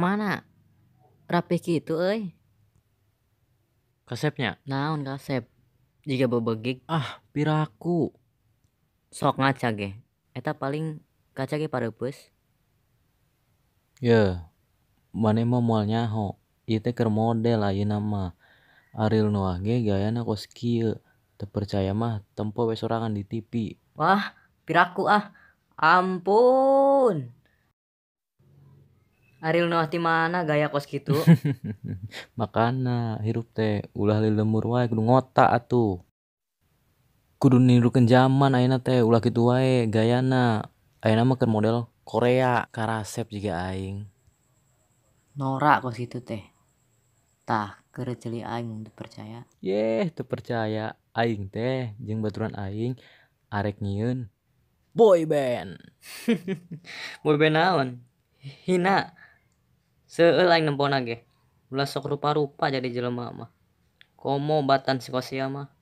mana rapih gitu euy. Kasepnya. Naon kasep? Jika bebegik Ah, piraku. sok ngaca ge. Eta paling kaca ge pareupeus. Ya, mane mah moal nyaho. Ieu teh keur model ayeuna mah. Ariel Noah ge gayana kos kieu. Teu percaya mah tempo we sorangan di TV. Wah, piraku ah. Ampun. Ariel Noah ti mana gaya kos gitu? Makana hirup teh ulah lemur wae kudu ngotak atuh. Kudu nirukeun zaman ayeuna teh ulah kitu wae gayana. Ayeuna mah keur model Korea karasep jiga aing. Norak kos gitu teh. Tah, keur ceuli aing teu percaya. Yeh, teu percaya aing teh jeung baturan aing arek nyieun boy band. Boy band naon? Hina. Seueul aing nempona ge. Ulah sok rupa-rupa jadi jelema mah. Komo batan si Kosia mah.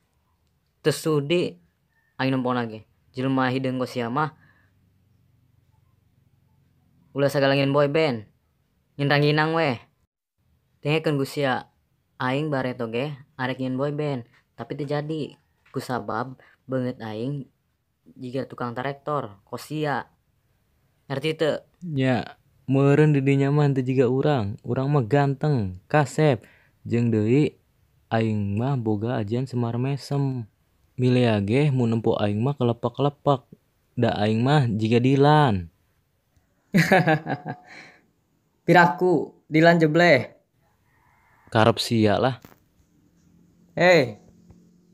Teu sudi aing nempona ge. Jelema hideung Kosia mah ulah sagalangin boy band. Nginang-nginang weh. Tengekeun Gusia aing bareto ge arek nyieun boy band, tapi teu jadi. Kusabab beungeut aing jiga tukang tarektor, Kosia. Ngerti teu? Nya, meureun di dinya mah teu jiga urang. Urang mah ganteng, kasep, jeung deui aing mah boga ajian Semar Mesem. Milea ge mun nempo aing mah kelepek-kelepek. Da aing mah jiga Dilan. Piraku, Dilan jebleh. Karep sia lah. Hei,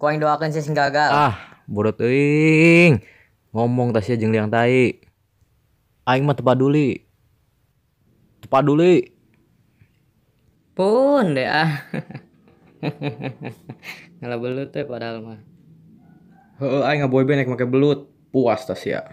ku aing doakeun sia sing gagal. Ah, bodoh teuing. Ngomong tah sia jeung liang tai. Aing mah teu paduli. Teu paduli. Pun deh ah. Ngalah belut teh padahal mah. Heeh, aing boyband rek make belut. Puas tah sia.